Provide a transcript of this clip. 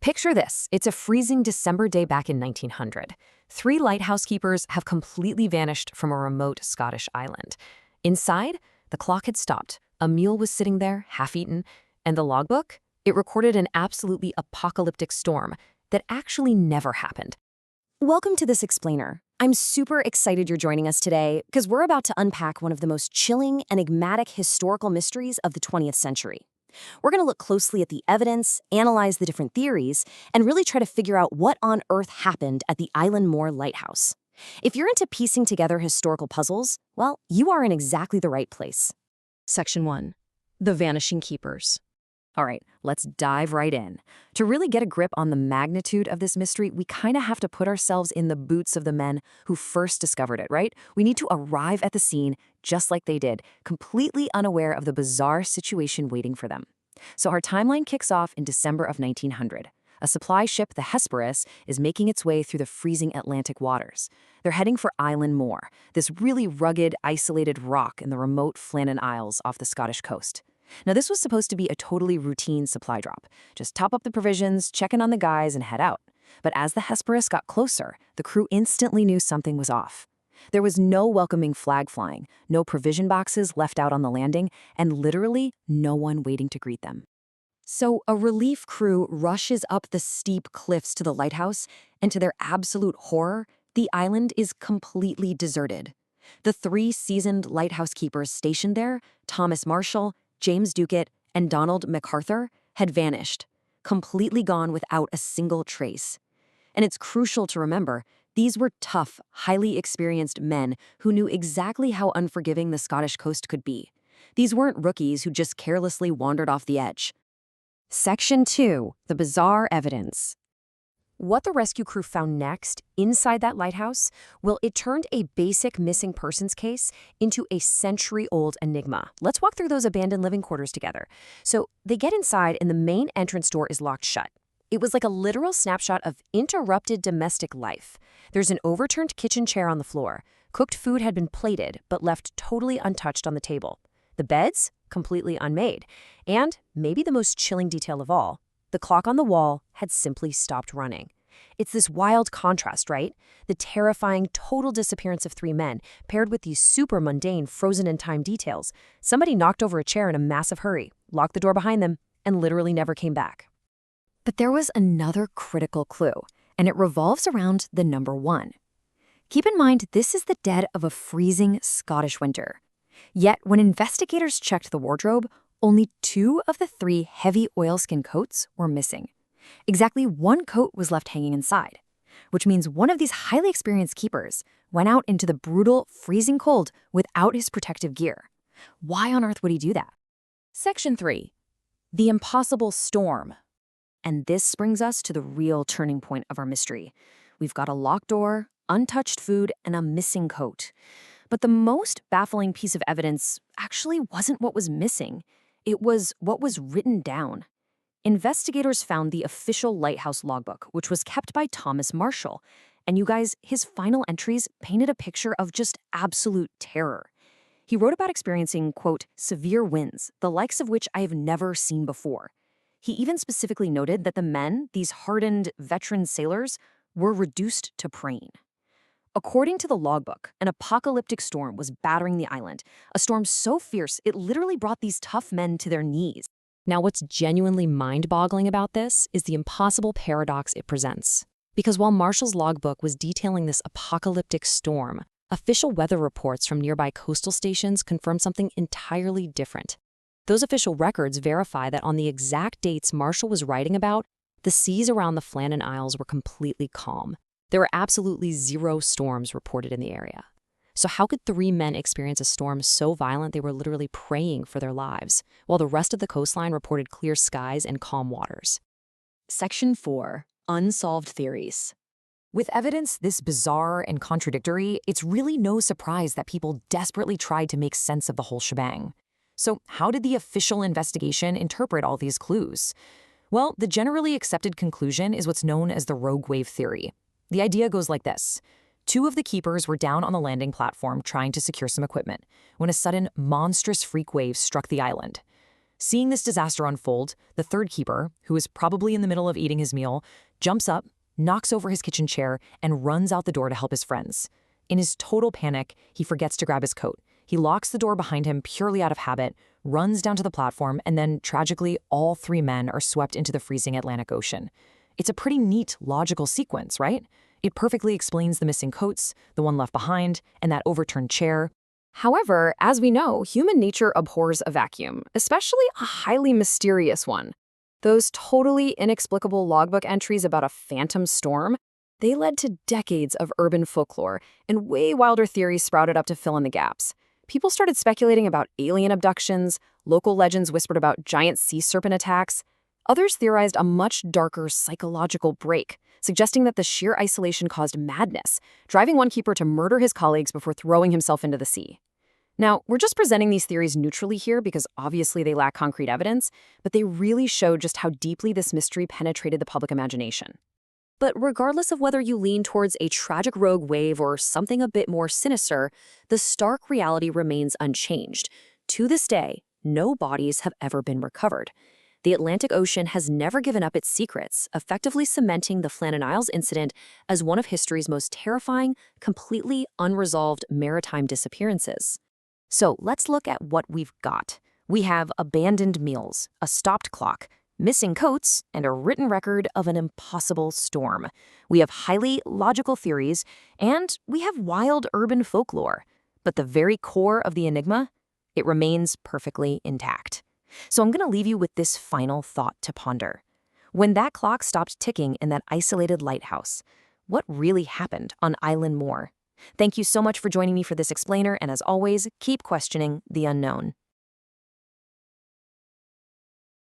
Picture this. It's a freezing December day back in 1900. 3 lighthouse keepers have completely vanished from a remote Scottish island. Inside, the clock had stopped. A meal was sitting there, half-eaten, and the logbook? It recorded an absolutely apocalyptic storm that actually never happened. Welcome to This Explainer. I'm super excited you're joining us today because we're about to unpack one of the most chilling, enigmatic historical mysteries of the 20th century. We're going to look closely at the evidence, analyze the different theories, and really try to figure out what on earth happened at the Eilean Mòr lighthouse. If you're into piecing together historical puzzles, well, you are in exactly the right place. Section 1. The Vanishing Keepers. All right, let's dive right in. To really get a grip on the magnitude of this mystery, we kind of have to put ourselves in the boots of the men who first discovered it, right? We need to arrive at the scene just like they did, completely unaware of the bizarre situation waiting for them. So our timeline kicks off in December of 1900. A supply ship, the Hesperus, is making its way through the freezing Atlantic waters. They're heading for Eilean Mòr, this really rugged, isolated rock in the remote Flannan Isles off the Scottish coast. Now, this was supposed to be a totally routine supply drop. Just top up the provisions, check in on the guys, and head out. But as the Hesperus got closer, the crew instantly knew something was off. There was no welcoming flag flying, no provision boxes left out on the landing, and literally no one waiting to greet them. So a relief crew rushes up the steep cliffs to the lighthouse, and to their absolute horror, the island is completely deserted. The 3 seasoned lighthouse keepers stationed there, Thomas Marshall, James Ducat, and Donald MacArthur, had vanished, completely gone without a single trace. And it's crucial to remember, these were tough, highly experienced men who knew exactly how unforgiving the Scottish coast could be. These weren't rookies who just carelessly wandered off the edge. Section 2. The Bizarre Evidence. What the rescue crew found next, inside that lighthouse, well, it turned a basic missing persons case into a century-old enigma. Let's walk through those abandoned living quarters together. So they get inside and the main entrance door is locked shut. It was like a literal snapshot of interrupted domestic life. There's an overturned kitchen chair on the floor. Cooked food had been plated, but left totally untouched on the table. The beds, completely unmade. And, maybe the most chilling detail of all, the clock on the wall had simply stopped running. It's this wild contrast, right? The terrifying total disappearance of 3 men, paired with these super mundane frozen-in-time details. Somebody knocked over a chair in a massive hurry, locked the door behind them, and literally never came back. But there was another critical clue, and it revolves around the number 1. Keep in mind, this is the dead of a freezing Scottish winter. Yet, when investigators checked the wardrobe, only 2 of the 3 heavy oilskin coats were missing. Exactly 1 coat was left hanging inside, which means one of these highly experienced keepers went out into the brutal, freezing cold without his protective gear. Why on earth would he do that? Section 3. The Impossible Storm. And this brings us to the real turning point of our mystery. We've got a locked door, untouched food, and a missing coat. But the most baffling piece of evidence actually wasn't what was missing. It was what was written down. Investigators found the official lighthouse logbook, which was kept by Thomas Marshall. And you guys, his final entries painted a picture of just absolute terror. He wrote about experiencing, quote, severe winds, the likes of which I have never seen before. He even specifically noted that the men, these hardened veteran sailors, were reduced to praying. According to the logbook, an apocalyptic storm was battering the island, a storm so fierce it literally brought these tough men to their knees. Now, what's genuinely mind-boggling about this is the impossible paradox it presents. Because while Marshall's logbook was detailing this apocalyptic storm, official weather reports from nearby coastal stations confirmed something entirely different. Those official records verify that on the exact dates Marshall was writing about, the seas around the Flannan Isles were completely calm. There were absolutely 0 storms reported in the area. So how could 3 men experience a storm so violent they were literally praying for their lives, while the rest of the coastline reported clear skies and calm waters? Section 4. Unsolved Theories. With evidence this bizarre and contradictory, it's really no surprise that people desperately tried to make sense of the whole shebang. So how did the official investigation interpret all these clues? Well, the generally accepted conclusion is what's known as the rogue wave theory. The idea goes like this. 2 of the keepers were down on the landing platform trying to secure some equipment when a sudden monstrous freak wave struck the island. Seeing this disaster unfold, the third keeper, who is probably in the middle of eating his meal, jumps up, knocks over his kitchen chair, and runs out the door to help his friends. In his total panic, he forgets to grab his coat. He locks the door behind him purely out of habit, runs down to the platform, and then, tragically, all three men are swept into the freezing Atlantic Ocean. It's a pretty neat, logical sequence, right? It perfectly explains the missing coats, the one left behind, and that overturned chair. However, as we know, human nature abhors a vacuum, especially a highly mysterious one. Those totally inexplicable logbook entries about a phantom storm, they led to decades of urban folklore, and way wilder theories sprouted up to fill in the gaps. People started speculating about alien abductions, local legends whispered about giant sea serpent attacks. Others theorized a much darker psychological break, suggesting that the sheer isolation caused madness, driving one keeper to murder his colleagues before throwing himself into the sea. Now, we're just presenting these theories neutrally here because obviously they lack concrete evidence, but they really show just how deeply this mystery penetrated the public imagination. But regardless of whether you lean towards a tragic rogue wave or something a bit more sinister, the stark reality remains unchanged. To this day, no bodies have ever been recovered. The Atlantic Ocean has never given up its secrets, effectively cementing the Flannan Isles incident as one of history's most terrifying, completely unresolved maritime disappearances. So let's look at what we've got. We have abandoned meals, a stopped clock, missing coats, and a written record of an impossible storm. We have highly logical theories, and we have wild urban folklore. But the very core of the enigma, it remains perfectly intact. So I'm going to leave you with this final thought to ponder. When that clock stopped ticking in that isolated lighthouse, what really happened on Eilean Mòr? Thank you so much for joining me for this explainer, and as always, keep questioning the unknown.